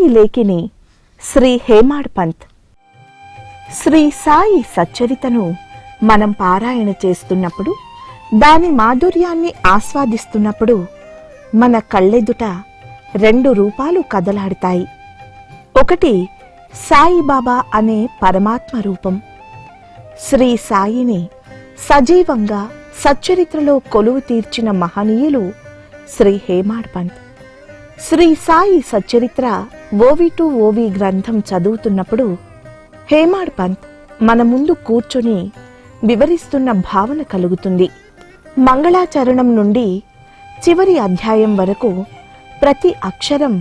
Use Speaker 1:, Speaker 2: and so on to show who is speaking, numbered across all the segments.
Speaker 1: సాయి లేఖిని శ్రీ హేమాడ్ పంత్. శ్రీ సాయి సచ్చరితను మనం పారాయణ చేస్తున్నప్పుడు, దాని మాధుర్యాన్ని ఆస్వాదిస్తున్నప్పుడు మన కళ్ళెదుట 2 రూపాలు కదలాడతాయి. ఒకటి సాయిబాబా అనే పరమాత్మ రూపం. శ్రీ సాయిని సజీవంగా సచ్చరిత్రలో కొలువు తీర్చిన మహనీయులు శ్రీ హేమాడ్ పంత్. శ్రీ సాయి సచ్చరిత్ర ఓవి గ్రంథం చదువుతున్నప్పుడు హేమాడ్ పంత్ మన ముందు కూర్చొని వివరిస్తున్న భావన కలుగుతుంది. మంగళాచరణం నుండి చివరి అధ్యాయం వరకు ప్రతి అక్షరం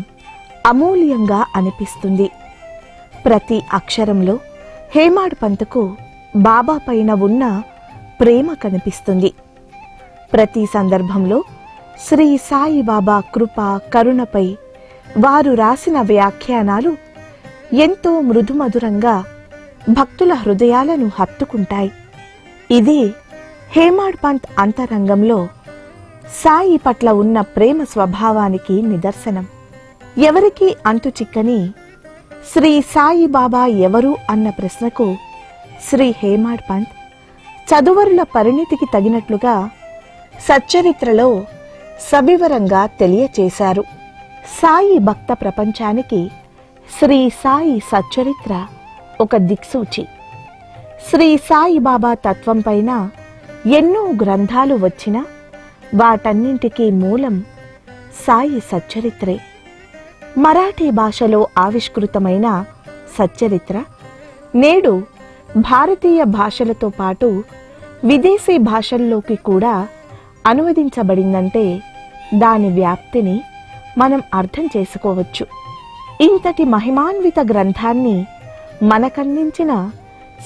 Speaker 1: అమూల్యంగా అనిపిస్తుంది. ప్రతి అక్షరంలో హేమాడ్ పంత్కు బాబా పైన ఉన్న ప్రేమ కనిపిస్తుంది. ప్రతి సందర్భంలో శ్రీ సాయిబాబా కృప కరుణపై వారు రాసిన వ్యాఖ్యానాలు ఎంతో మృదుమధురంగా భక్తుల హృదయాలను హత్తుకుంటాయి. ఇది హేమాడ్ పంత్ అంతరంగంలో సాయి పట్ల ఉన్న ప్రేమ స్వభావానికి నిదర్శనం. ఎవరికీ అంతు చిక్కని శ్రీ సాయిబాబా ఎవరు అన్న ప్రశ్నకు శ్రీ హేమాడ్ పంత్ చదువరుల పరిణితికి తగినట్లుగా సచ్చరిత్రలో సవివరంగా తెలియచేశారు. సాయి భక్త ప్రపంచానికి శ్రీ సాయి సచ్చరిత్ర ఒక దిక్సూచి. శ్రీ సాయిబాబా తత్వం పైన ఎన్నో గ్రంథాలు వచ్చినా వాటన్నింటికీ మూలం సాయి సచ్చరిత్రే. మరాఠీ భాషలో ఆవిష్కృతమైన సచ్చరిత్ర నేడు భారతీయ భాషలతో పాటు విదేశీ భాషల్లోకి కూడా అనువదించబడిందంటే దాని వ్యాప్తిని మనం అర్థం చేసుకోవచ్చు. ఇంతటి మహిమాన్విత గ్రంథాన్ని మనకందించిన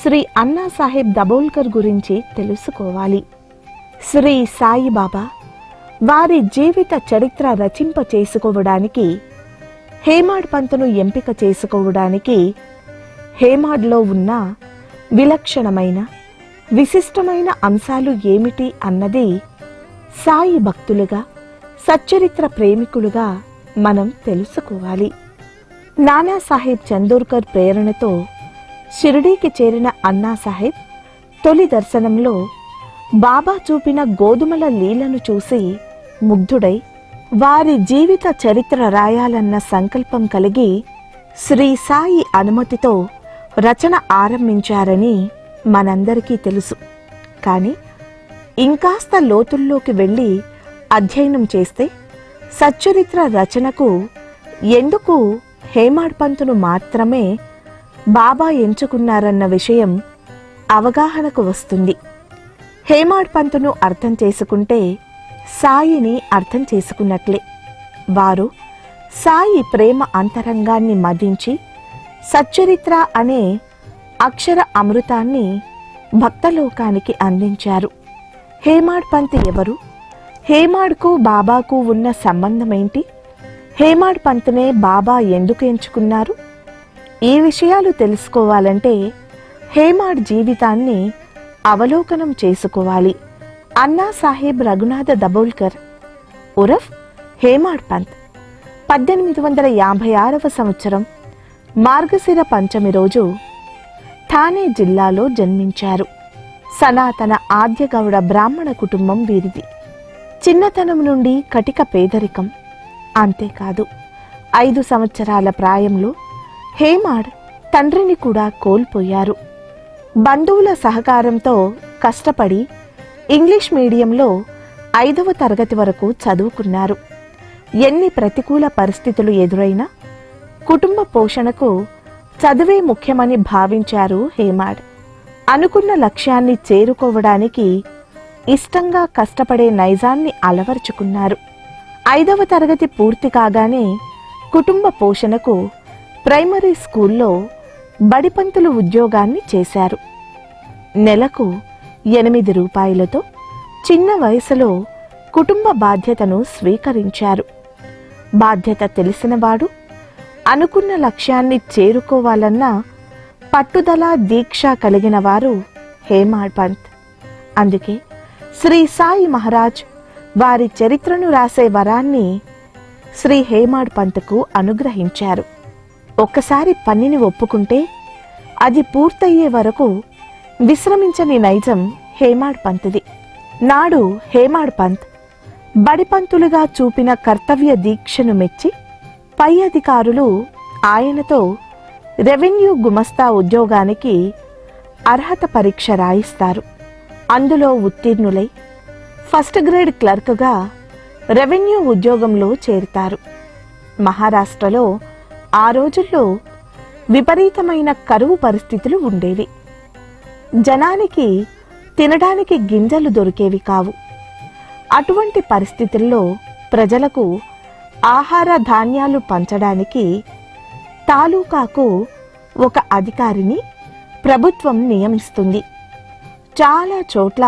Speaker 1: శ్రీ అన్నాసాహెబ్ దబోల్కర్ గురించి తెలుసుకోవాలి. శ్రీ సాయిబాబా వారి జీవిత చరిత్ర రచింప చేసుకోవడానికి, హేమాడ్ పంత్ను ఎంపిక చేసుకోవడానికి హేమాడ్లో ఉన్న విలక్షణమైన విశిష్టమైన అంశాలు ఏమిటి అన్నది సాయి భక్తులుగా సచ్చరిత్ర ప్రేమికులుగా మనం తెలుసుకోవాలి. నానాసాహెబ్ చందోర్కర్ ప్రేరణతో షిరిడీకి చేరిన అన్నాసాహెబ్ తొలి దర్శనంలో బాబా చూపిన గోధుమల లీలను చూసి ముగ్ధుడై వారి జీవిత చరిత్ర రాయాలన్న సంకల్పం కలిగి శ్రీ సాయి అనుమతితో రచన ఆరంభించారని మనందరికీ తెలుసు. కానీ ఇంకాస్త లోతుల్లోకి వెళ్ళి అధ్యయనం చేస్తే సచ్చరిత్ర రచనకు ఎందుకు హేమాడ్ పంత్ను మాత్రమే బాబా ఎంచుకున్నారన్న విషయం అవగాహనకు వస్తుంది. హేమాడ్ పంత్ను అర్థం చేసుకుంటే సాయిని అర్థం చేసుకున్నట్లే. వారు సాయి ప్రేమ అంతరంగాన్ని మదించి సచ్చరిత్ర అనే అక్షర అమృతాన్ని భక్తలోకానికి అందించారు. హేమాడ్ పంత్ ఎవరు? హేమాడ్కు బాబాకు ఉన్న సంబంధమేంటి? హేమాడ్ పంత్నే బాబా ఎందుకు ఎంచుకున్నారు? ఈ విషయాలు తెలుసుకోవాలంటే హేమాడ్ జీవితాన్ని అవలోకనం చేసుకోవాలి. అన్నాసాహెబ్ రఘునాథ దబోల్కర్ ఉరఫ్ హేమాడ్ పంత్ 1856వ సంవత్సరం మార్గశిర పంచమి రోజు థానే జిల్లాలో జన్మించారు. సనాతన ఆద్యగౌడ బ్రాహ్మణ కుటుంబం వీరిది. చిన్నతనం నుండి కటిక పేదరికం. అంతేకాదు 5 సంవత్సరాల ప్రాయంలో హేమాడ్ తండ్రిని కూడా కోల్పోయారు. బంధువుల సహకారంతో కష్టపడి ఇంగ్లీష్ మీడియంలో 5వ తరగతి వరకు చదువుకున్నారు. ఎన్ని ప్రతికూల పరిస్థితులు ఎదురైనా కుటుంబ పోషణకు చదువే ముఖ్యమని భావించారు హేమాడ్. అనుకున్న లక్ష్యాన్ని చేరుకోవడానికి ఇష్టంగా కష్టపడే నైజాన్ని అలవర్చుకున్నారు. 5వ తరగతి పూర్తి కాగానే కుటుంబ పోషణకు ప్రైమరీ స్కూల్లో బడిపంతులు ఉద్యోగాన్ని చేశారు. నెలకు 8 రూపాయలతో చిన్న వయసులో కుటుంబ బాధ్యతను స్వీకరించారు. బాధ్యత తెలిసినవాడు, అనుకున్న లక్ష్యాన్ని చేరుకోవాలన్న పట్టుదల దీక్ష కలిగిన వారు హేమాడ్ పంత్. అందుకే శ్రీ సాయి మహారాజ్ వారి చరిత్రను రాసే వరాన్ని శ్రీ హేమాడ్ పంత్కు అనుగ్రహించారు. ఒక్కసారి పనిని ఒప్పుకుంటే అది పూర్తయ్యే వరకు విశ్రమించని నైజం హేమాడ్ పంత్ది. నాడు హేమాడ్ పంత్ బడిపంతులుగా చూపిన కర్తవ్య దీక్షను మెచ్చి పై అధికారులు ఆయనతో రెవెన్యూ గుమస్తా ఉద్యోగానికి అర్హత పరీక్ష రాయిస్తారు. అందులో ఉత్తీర్ణులై ఫస్ట్ గ్రేడ్ క్లర్క్గా రెవెన్యూ ఉద్యోగంలో చేరుతారు. మహారాష్ట్రలో ఆ రోజుల్లో విపరీతమైన కరువు పరిస్థితులు ఉండేవి. జనానికి తినడానికి గింజలు దొరికేవి కావు. అటువంటి పరిస్థితుల్లో ప్రజలకు ఆహార ధాన్యాలు పంచడానికి తాలూకాకు ఒక అధికారిని ప్రభుత్వం నియమిస్తుంది. చాలా చోట్ల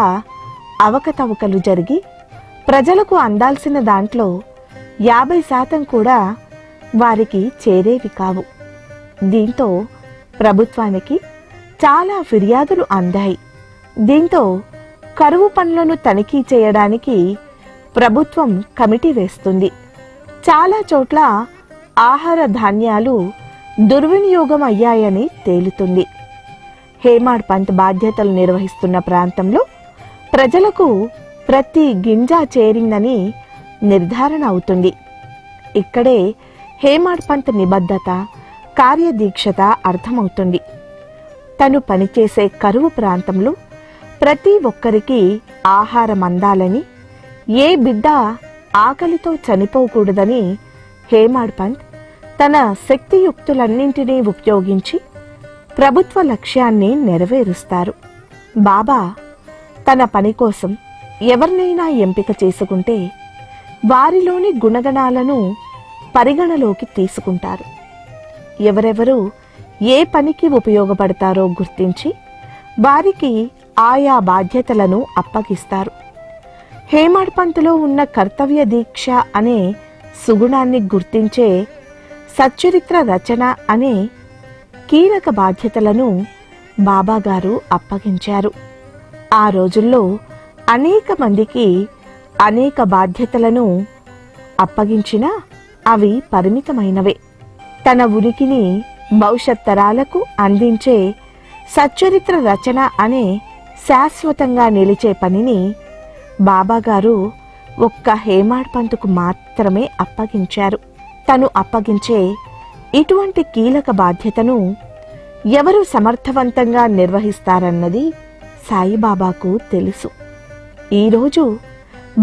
Speaker 1: అవకతవకలు జరిగి ప్రజలకు అందాల్సిన దాంట్లో 50% కూడా వారికి చేరేవి కావు. దీంతో ప్రభుత్వానికి చాలా ఫిర్యాదులు అందాయి. దీంతో కరువు పనులను తనిఖీ చేయడానికి ప్రభుత్వం కమిటీ వేస్తుంది. చాలా చోట్ల ఆహార ధాన్యాలు దుర్వినియోగం అయ్యాయని తేలుతుంది. హేమాడ్ పంత్ బాధ్యతలు నిర్వహిస్తున్న ప్రాంతంలో ప్రజలకు ప్రతి గింజ చేరిందని నిర్ధారణ అవుతుంది. ఇక్కడే హేమాడ్ పంత్ నిబద్ధత, కార్యదీక్షత అర్థమవుతుంది. తను పనిచేసే కరువు ప్రాంతంలో ప్రతి ఒక్కరికి ఆహారం అందాలని, ఏ బిడ్డ ఆకలితో చనిపోకూడదని హేమాడ్ పంత్ తన శక్తియుక్తులన్నింటినీ ఉపయోగించి ప్రభుత్వ లక్ష్యాన్ని నెరవేరుస్తారు. బాబా తన పని కోసం ఎవరినైనా ఎంపిక చేసుకుంటే వారిలోని గుణగణాలను పరిగణలోకి తీసుకుంటారు. ఎవరెవరు ఏ పనికి ఉపయోగపడతారో గుర్తించి వారికి ఆయా బాధ్యతలను అప్పగిస్తారు. హేమాడ్ పంత్లో ఉన్న కర్తవ్య దీక్ష అనే సుగుణాన్ని గుర్తించే సచ్చరిత్ర రచన అనే కీలక బాధ్యతలను బాబాగారు అప్పగించారు. ఆ రోజుల్లో అనేక మందికి అనేక బాధ్యతలను అప్పగించినా అవి పరిమితమైనవే. తన ఉనికిని భవిష్యత్ తరాలకు అందించే సచ్చరిత్ర రచన అనే శాశ్వతంగా నిలిచే పనిని బాబాగారు ఒక్క హేమాడ్ పంత్కు మాత్రమే అప్పగించారు. తను అప్పగించే ఇటువంటి కీలక బాధ్యతను ఎవరు సమర్థవంతంగా నిర్వహిస్తారన్నది సాయిబాబాకు తెలుసు. ఈరోజు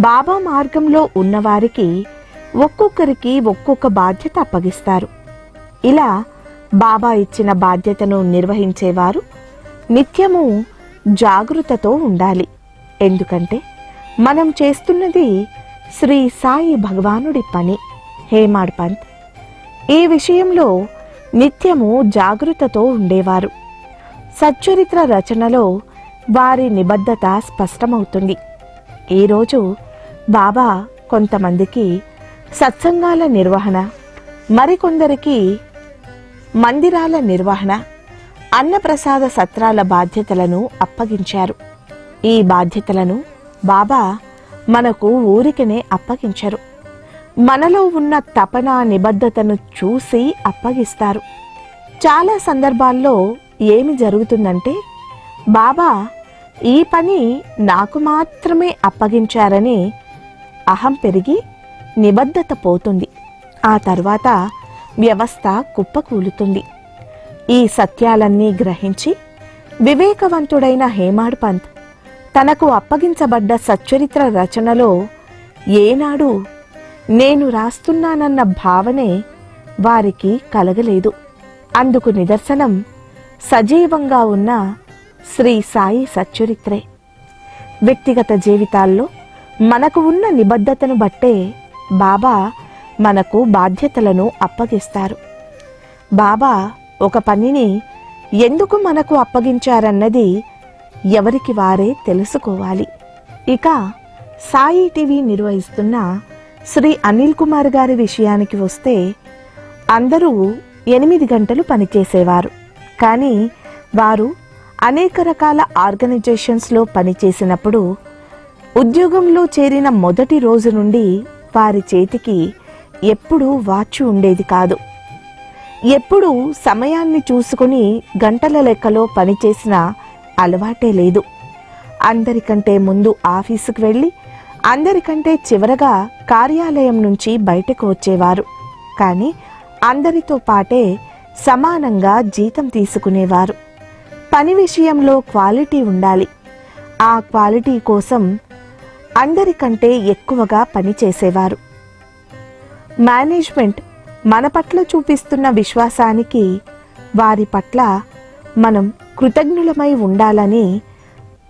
Speaker 1: బాబా మార్గంలో ఉన్నవారికి ఒక్కొక్కరికి ఒక్కొక్క బాధ్యత అప్పగిస్తారు. ఇలా బాబా ఇచ్చిన బాధ్యతను నిర్వహించేవారు నిత్యము జాగృతతో ఉండాలి. ఎందుకంటే మనం చేస్తున్నది శ్రీ సాయి భగవానుడి పని. హేమాడ్ పంత్ ఈ విషయంలో నిత్యము జాగృతతో ఉండేవారు. సచ్చరిత్ర రచనలో వారి నిబద్ధత స్పష్టమవుతుంది. ఈరోజు బాబా కొంతమందికి సత్సంగాల నిర్వహణ, మరికొందరికి మందిరాల నిర్వహణ, అన్నప్రసాద సత్రాల బాధ్యతలను అప్పగించారు. ఈ బాధ్యతలను బాబా మనకు ఊరికనే అప్పగించరు. మనలో ఉన్న తపన, నిబద్ధతను చూసి అప్పగిస్తారు. చాలా సందర్భాల్లో ఏమి జరుగుతుందంటే బాబా ఈ పని నాకు మాత్రమే అప్పగించారని అహం పెరిగి నిబద్ధత పోతుంది. ఆ తర్వాత వ్యవస్థ కుప్పకూలుతుంది. ఈ సత్యాలన్నీ గ్రహించి వివేకవంతుడైన హేమాడ్ పంత్ తనకు అప్పగించబడ్డ సచ్చరిత్ర రచనలో ఏనాడు నేను రాస్తున్నానన్న భావనే వారికి కలగలేదు. అందుకు నిదర్శనం సజీవంగా ఉన్న శ్రీ సాయి సచ్చరిత్రే. వ్యక్తిగత జీవితాల్లో మనకు ఉన్న నిబద్ధతను బట్టే బాబా మనకు బాధ్యతలను అప్పగిస్తారు. బాబా ఒక పనిని ఎందుకు మనకు అప్పగించారన్నది ఎవరికి వారే తెలుసుకోవాలి. ఇక సాయి టీవీ నిర్వహిస్తున్న శ్రీ అనిల్ కుమార్ గారి విషయానికి వస్తే అందరూ 8 గంటలు పనిచేసేవారు. కానీ వారు అనేక రకాల ఆర్గనైజేషన్స్లో పనిచేసినప్పుడు ఉద్యోగంలో చేరిన మొదటి రోజు నుండి వారి చేతికి ఎప్పుడూ వాచ్ ఉండేది కాదు. ఎప్పుడూ సమయాన్ని చూసుకుని గంటల లెక్కలో పనిచేసిన అలవాటే లేదు. అందరికంటే ముందు ఆఫీసుకు వెళ్ళి అందరికంటే చివరగా కార్యాలయం నుంచి బయటకు వచ్చేవారు. కానీ అందరితో పాటే సమానంగా జీతం తీసుకునేవారు. పని విషయంలో క్వాలిటీ ఉండాలి. ఆ క్వాలిటీ కోసం అందరికంటే ఎక్కువగా పనిచేసేవారు. మేనేజ్మెంట్ మన పట్ల చూపిస్తున్న విశ్వాసానికి వారి పట్ల మనం కృతజ్ఞులమై ఉండాలని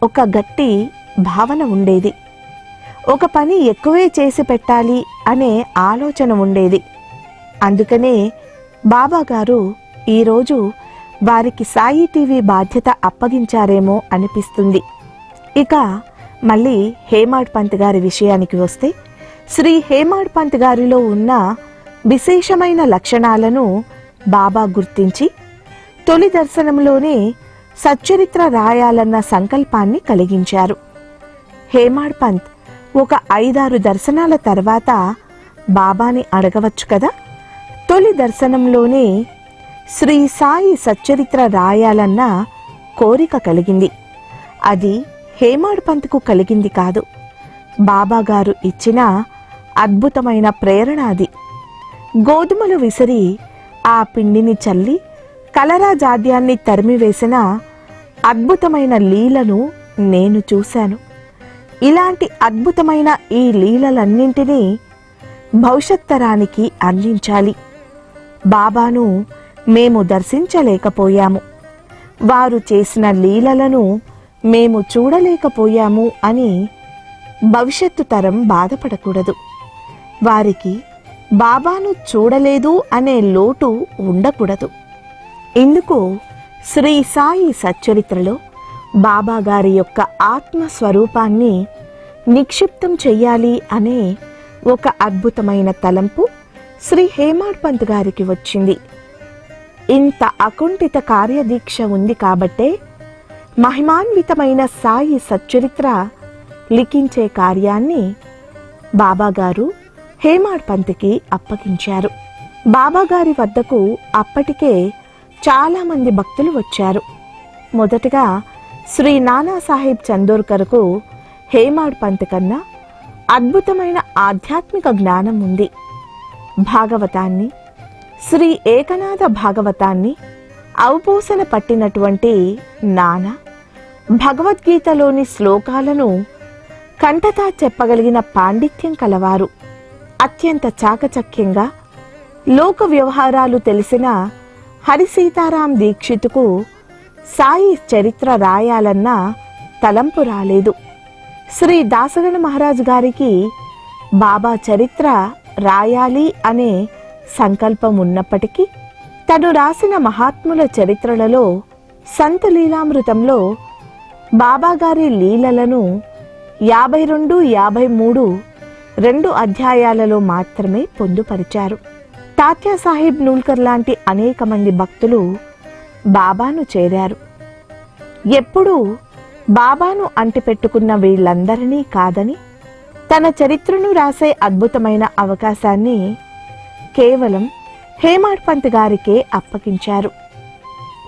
Speaker 1: ఒక గట్టి భావన ఉండేది. ఒక పని ఎక్కువే చేసి పెట్టాలి అనే ఆలోచన ఉండేది. అందుకనే బాబాగారు ఈరోజు వారికి సాయి టీవీ బాధ్యత అప్పగించారేమో అనిపిస్తుంది. ఇక మళ్ళీ హేమాడ్ పంత్ గారి విషయానికి వస్తే, శ్రీ హేమాడ్ పంత్ గారిలో ఉన్న విశేషమైన లక్షణాలను బాబా గుర్తించి తొలి దర్శనంలోనే సచ్చరిత్ర రాయాలన్న సంకల్పాన్ని కలిగించారు. హేమాడ్ పంత్ ఒక 5-6 దర్శనాల తర్వాత బాబాని అడగవచ్చు కదా. తొలి దర్శనంలోనే శ్రీ సాయి సచ్చరిత్ర రాయాలన్న కోరిక కలిగింది. అది హేమాడ్ పంత్కు కలిగింది కాదు, బాబాగారు ఇచ్చిన అద్భుతమైన ప్రేరణ అది. గోధుమలు విసిరి ఆ పిండిని చల్లి కలరా జాడ్యాన్ని తరిమివేసిన అద్భుతమైన లీలను నేను చూశాను. ఇలాంటి అద్భుతమైన ఈ లీలలన్నింటినీ భవిష్యత్ తరానికి అందించాలి. బాబాను మేము దర్శించలేకపోయాము, వారు చేసిన లీలలను మేము చూడలేకపోయాము అని భవిష్యత్తు తరం బాధపడకూడదు. వారికి బాబాను చూడలేదు అనే లోటు ఉండకూడదు. ఇందుకు శ్రీ సాయి సచ్చరిత్రలో బాబా గారి యొక్క ఆత్మస్వరూపాన్ని నిక్షిప్తం చెయ్యాలి అనే ఒక అద్భుతమైన తలంపు శ్రీ హేమాడ్ పంత్ గారికి వచ్చింది. ఇంత అకుంఠిత కార్యదీక్ష ఉంది కాబట్టే మహిమాన్వితమైన సాయి సచ్చరిత్ర లిఖించే కార్యాన్ని బాబాగారు హేమాడ్ పంత్కి అప్పగించారు. బాబాగారి వద్దకు అప్పటికే చాలామంది భక్తులు వచ్చారు. మొదటగా శ్రీ నానాసాహెబ్ చందోర్కర్కు హేమాడ్ పంత్ కన్నా అద్భుతమైన ఆధ్యాత్మిక జ్ఞానం ఉంది. భాగవతాన్ని, శ్రీ ఏకనాథ భాగవతాన్ని అవపోసన పట్టినటువంటి నానా భగవద్గీతలోని శ్లోకాలను కంఠతా చెప్పగలిగిన పాండిత్యం కలవారు. అత్యంత చాకచక్యంగా లోక వ్యవహారాలు తెలిసిన హరిసీతారాం దీక్షితుకు సాయి చరిత్ర రాయాలన్న తలంపు రాలేదు. శ్రీ దాసగణ మహారాజ్ గారికి బాబా చరిత్ర రాయాలి అనే సంకల్పం ఉన్నప్పటికీ తను రాసిన మహాత్ముల చరిత్రలలో సంత లీలామృతంలో బాబాగారి లీలలను 52, 53 2 అధ్యాయాలలో మాత్రమే పొందుపరిచారు. తాత్యా సాహెబ్ నూల్కర్ లాంటి అనేక మంది భక్తులు బాబాను చేరారు. ఎప్పుడూ బాబాను అంటిపెట్టుకున్న వీళ్ళందరినీ కాదని తన చరిత్రను రాసే అద్భుతమైన అవకాశాన్ని కేవలం హేమాడ్ పంత్ గారికే అప్పగించారు.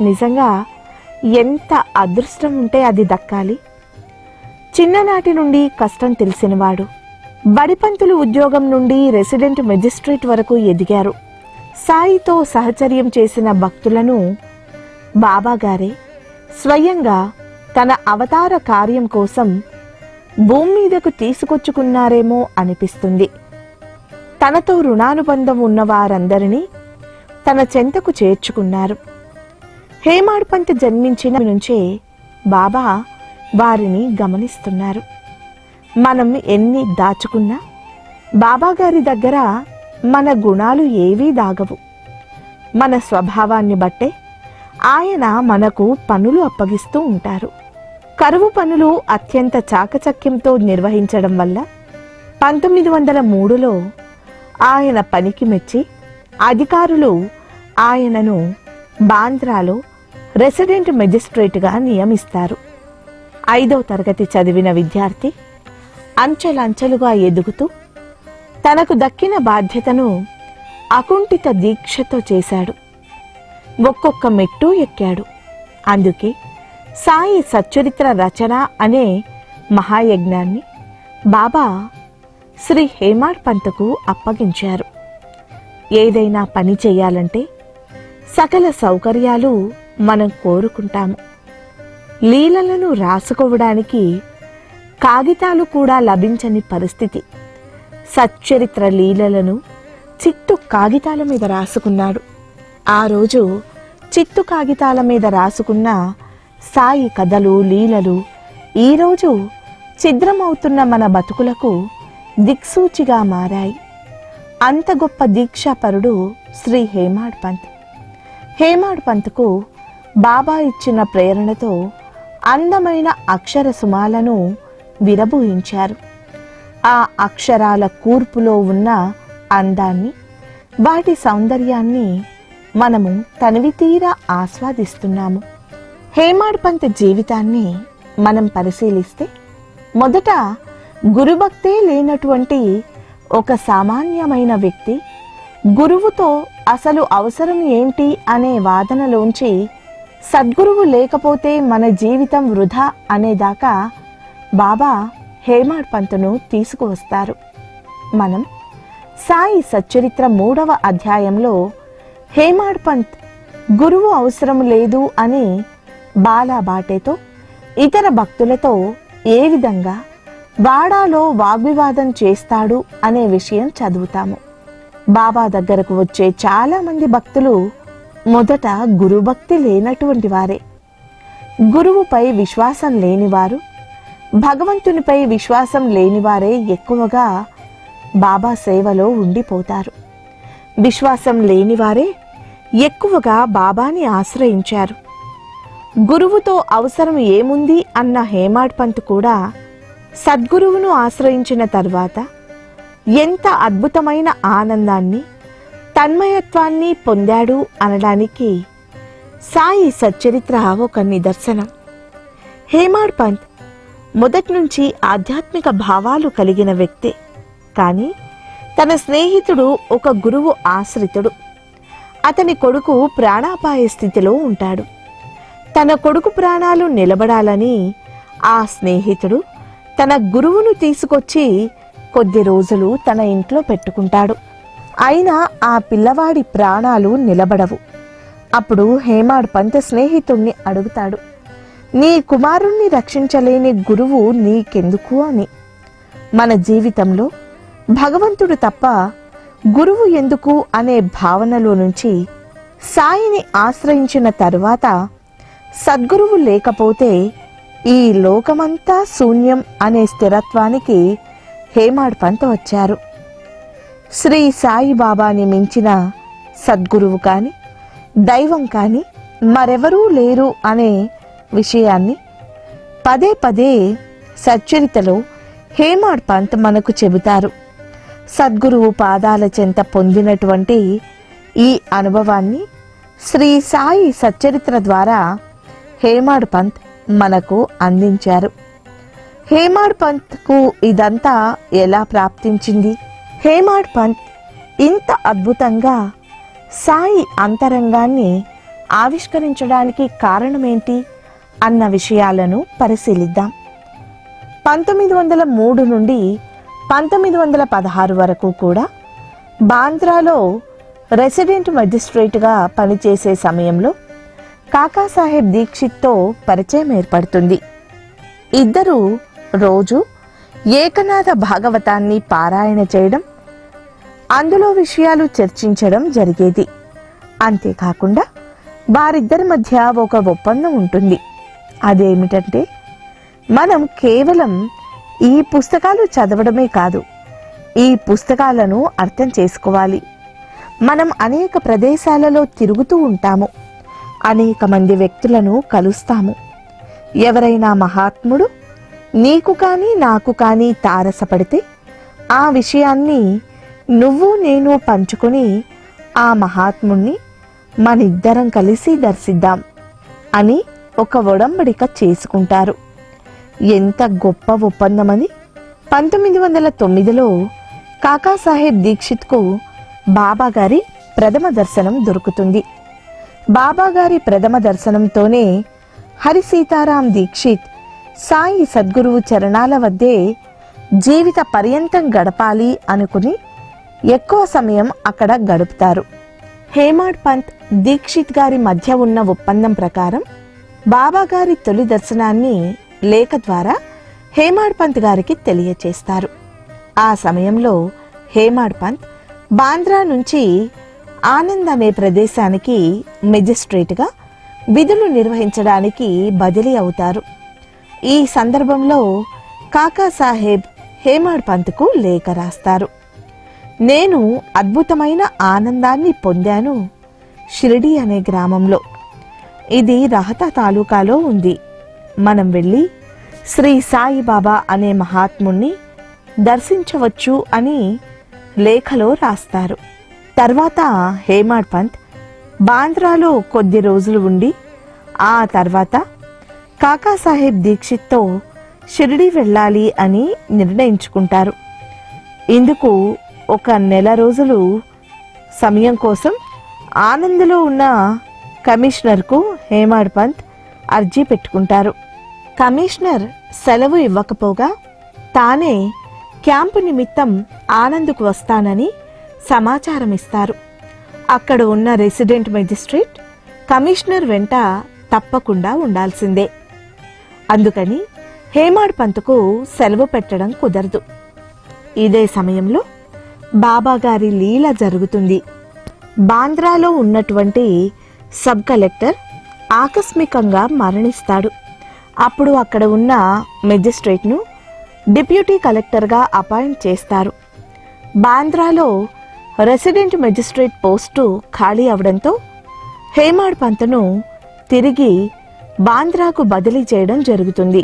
Speaker 1: నిజంగా ఎంత అదృష్టం ఉంటే అది దక్కాలి. చిన్ననాటి నుండి కష్టం తెలిసినవాడు. బడిపంతులు ఉద్యోగం నుండి రెసిడెంట్ మెజిస్ట్రేట్ వరకు ఎదిగారు. సాయితో సహచర్యం చేసిన భక్తులను బాబాగారే స్వయంగా తన అవతార కార్యం కోసం భూమి మీదకు తీసుకొచ్చుకున్నారేమో అనిపిస్తుంది. తనతో రుణానుబంధం ఉన్న వారందరినీ తన చెంతకు చేర్చుకున్నారు. హేమాడ్ పంత్ జన్మించిన నుంచే బాబా వారిని గమనిస్తున్నారు. మనం ఎన్ని దాచుకున్నా బాబాగారి దగ్గర మన గుణాలు ఏవీ దాగవు. మన స్వభావాన్ని బట్టే ఆయన మనకు పనులు అప్పగిస్తూ ఉంటారు. కరువు పనులు అత్యంత చాకచక్యంతో నిర్వహించడం వల్ల 1903లో ఆయన పనికి మెచ్చి అధికారులు ఆయనను బాంద్రాలో రెసిడెంట్ మెజిస్ట్రేట్గా నియమిస్తారు. 5వ తరగతి చదివిన విద్యార్థి అంచెలంచెలుగా ఎదుగుతూ తనకు దక్కిన బాధ్యతను అకుంఠిత దీక్షతో చేశాడు. ఒక్కొక్క మెట్టు ఎక్కాడు. అందుకే సాయి సచ్చరిత్ర రచన అనే మహాయజ్ఞాన్ని బాబా శ్రీ హేమాడ్ పంత్కు అప్పగించారు. ఏదైనా పని చేయాలంటే సకల సౌకర్యాలు మనం కోరుకుంటాము. లీలలను రాసుకోవడానికి కాగితాలు కూడా లభించని పరిస్థితి. సచ్చరిత్ర లీలలను చిత్తు కాగితాల మీద రాసుకున్నాడు. ఆ రోజు చిత్తు కాగితాల మీద రాసుకున్న సాయి కథలు, లీలలు ఈరోజు ఛిద్రమవుతున్న మన బతుకులకు దిక్సూచిగా మారాయి. అంత గొప్ప దీక్షాపరుడు శ్రీ హేమాడ్ పంత్. హేమాడ్ పంత్కు బాబా ఇచ్చిన ప్రేరణతో అందమైన అక్షర సుమాలను విరబూయించారు. ఆ అక్షరాల కూర్పులో ఉన్న అందాన్ని, వాటి సౌందర్యాన్ని మనము తనివితీరా ఆస్వాదిస్తున్నాము. హేమాడ్ పంత్ జీవితాన్ని మనం పరిశీలిస్తే మొదట గురుభక్తే లేనటువంటి ఒక సామాన్యమైన వ్యక్తి గురువుతో అసలు అవసరం ఏంటి అనే వాదనలోంచి సద్గురువు లేకపోతే మన జీవితం వృధా అనేదాకా బాబా హేమాడ్ పంత్ను తీసుకువస్తారు. మనం సాయి సచ్చరిత్ర 3వ అధ్యాయంలో హేమాడ్ పంత్ గురువు అవసరం లేదు అని బాలాబాటేతో ఇతర భక్తులతో ఏ విధంగా వాడాలో వాగ్వివాదం చేస్తాడు అనే విషయం చదువుతాము. బాబా దగ్గరకు వచ్చే చాలా మంది భక్తులు మొదట గురుభక్తి లేనటువంటి వారే. గురువుపై విశ్వాసం లేనివారు, భగవంతునిపై విశ్వాసం లేనివారే ఎక్కువగా బాబా సేవలో ఉండిపోతారు. విశ్వాసం లేనివారే ఎక్కువగా బాబాని ఆశ్రయించారు. గురువుతో అవసరం ఏముంది అన్న హేమాడ్ పంత్ కూడా సద్గురువును ఆశ్రయించిన తర్వాత ఎంత అద్భుతమైన ఆనందాన్ని, తన్మయత్వాన్ని పొందాడు అనడానికి సాయి సచ్చరిత్ర ఒక నిదర్శనం. హేమాడ్ పంత్ మొదటి నుంచి ఆధ్యాత్మిక భావాలు కలిగిన వ్యక్తే. కానీ తన స్నేహితుడు ఒక గురువు ఆశ్రితుడు. అతని కొడుకు ప్రాణాపాయ స్థితిలో ఉంటాడు. తన కొడుకు ప్రాణాలు నిలబడాలని ఆ స్నేహితుడు తన గురువును తీసుకొచ్చి కొద్ది రోజులు తన ఇంట్లో పెట్టుకుంటాడు. అయినా ఆ పిల్లవాడి ప్రాణాలు నిలబడవు. అప్పుడు హేమాడ్ పంత్ స్నేహితుణ్ణి అడుగుతాడు, నీ కుమారుణ్ణి రక్షించలేని గురువు నీకెందుకు అని. మన జీవితంలో భగవంతుడు తప్ప గురువు ఎందుకు అనే భావనలో నుంచి సాయిని ఆశ్రయించిన తరువాత సద్గురువు లేకపోతే ఈ లోకమంతా శూన్యం అనే స్థిరత్వానికి హేమాడ్ పంత్ వచ్చారు. శ్రీ సాయిబాబాని మించిన సద్గురువు కానీ దైవం కానీ మరెవరూ లేరు అనే విషయాన్ని పదే పదే సచ్చరితలో హేమాడ్ పంత్ మనకు చెబుతారు. సద్గురువు పాదాల చెంత పొందినటువంటి ఈ అనుభవాన్ని శ్రీ సాయి సచ్చరిత్ర ద్వారా హేమాడ్ పంత్ మనకు అందించారు. హేమాడ్ పంత్కు ఇదంతా ఎలా ప్రాప్తించింది? హేమాడ్ పంత్ ఇంత అద్భుతంగా సాయి అంతరంగాన్ని ఆవిష్కరించడానికి కారణమేంటి అన్న విషయాలను పరిశీలిద్దాం. 1903 నుండి 1916 వరకు కూడా బాంద్రాలో రెసిడెంట్ మెజిస్ట్రేట్గా పనిచేసే సమయంలో కాకాసాహెబ్ దీక్షిత్తో పరిచయం ఏర్పడుతుంది. ఇద్దరూ రోజు ఏకనాథ భాగవతాన్ని పారాయణ చేయడం, అందులో విషయాలు చర్చించడం జరిగేది. అంతేకాకుండా వారిద్దరి మధ్య ఒక ఒప్పందం ఉంటుంది. అదేమిటంటే, మనం కేవలం ఈ పుస్తకాలు చదవడమే కాదు, ఈ పుస్తకాలను అర్థం చేసుకోవాలి. మనం అనేక ప్రదేశాలలో తిరుగుతూ ఉంటాము, అనేక మంది వ్యక్తులను కలుస్తాము. ఎవరైనా మహాత్ముడు నీకు కానీ నాకు కానీ తారసపడితే ఆ విషయాన్ని నువ్వు నేను పంచుకొని ఆ మహాత్ముణ్ణి మనిద్దరం కలిసి దర్శిద్దాం అని ఒక ఒడంబడిక చేసుకుంటారు. ఎంత గొప్ప ఒప్పందమని 1909లో కాకాసాహెబ్ దీక్షిత్కు బాబాగారి ప్రథమ దర్శనం దొరుకుతుంది. బాబాగారి ప్రథమ దర్శనంతోనే హరి సీతారాం దీక్షిత్ సాయి సద్గురువు చరణాల వద్దే జీవిత పర్యంతం గడపాలి అనుకుని ఎక్కువ సమయం అక్కడ గడుపుతారు. హేమాడ్ పంత్ దీక్షిత్ గారి మధ్య ఉన్న ఒప్పందం ప్రకారం బాబాగారి తొలి దర్శనాన్ని లేఖ ద్వారా హేమాడ్ పంత్ గారికి తెలియచేస్తారు. ఆ సమయంలో హేమాడ్ పంత్ బాంద్రా నుంచి ఆనంద్ అనే ప్రదేశానికి మెజిస్ట్రేట్గా విధులు నిర్వహించడానికి బదిలీ అవుతారు. ఈ సందర్భంలో కాకా సాహెబ్ హేమాడ్ పంత్కు లేఖ రాస్తారు. నేను అద్భుతమైన ఆనందాన్ని పొందాను షిరిడి అనే గ్రామంలో. ఇది రహతా తాలూకాలో ఉంది. మనం వెళ్ళి శ్రీ సాయిబాబా అనే మహాత్ముణ్ణి దర్శించవచ్చు అని లేఖలో రాస్తారు. తర్వాత హేమాడ్ పంత్ బాంద్రాలో కొద్ది రోజులు ఉండి ఆ తర్వాత కాకాసాహెబ్ దీక్షిత్తో షిరిడి వెళ్ళాలి అని నిర్ణయించుకుంటారు. ఇందుకు ఒక నెల రోజులు సమయం కోసం ఆనంద్లో ఉన్న కమిషనర్కు హేమాడ్ పంత్ అర్జీ పెట్టుకుంటారు. కమిషనర్ సెలవు ఇవ్వకపోగా తానే క్యాంపు నిమిత్తం ఆనంద్కు వస్తానని సమాచారం ఇస్తారు. అక్కడ ఉన్న రెసిడెంట్ మెజిస్ట్రేట్ కమిషనర్ వెంట తప్పకుండా ఉండాల్సిందే. అందుకని హేమాడ్ పంత్కు సెలవు పెట్టడం కుదరదు. ఇదే సమయంలో బాబాగారి లీల జరుగుతుంది. బాంద్రాలో ఉన్నటువంటి సబ్ కలెక్టర్ ఆకస్మికంగా మరణిస్తాడు. అప్పుడు అక్కడ ఉన్న మెజిస్ట్రేట్ను డిప్యూటీ కలెక్టర్గా అపాయింట్ చేస్తారు. బాంద్రాలో రెసిడెంట్ మెజిస్ట్రేట్ పోస్టు ఖాళీ అవడంతో హేమాడ్ పంత్ను తిరిగి బాంద్రాకు బదిలీ చేయడం జరుగుతుంది.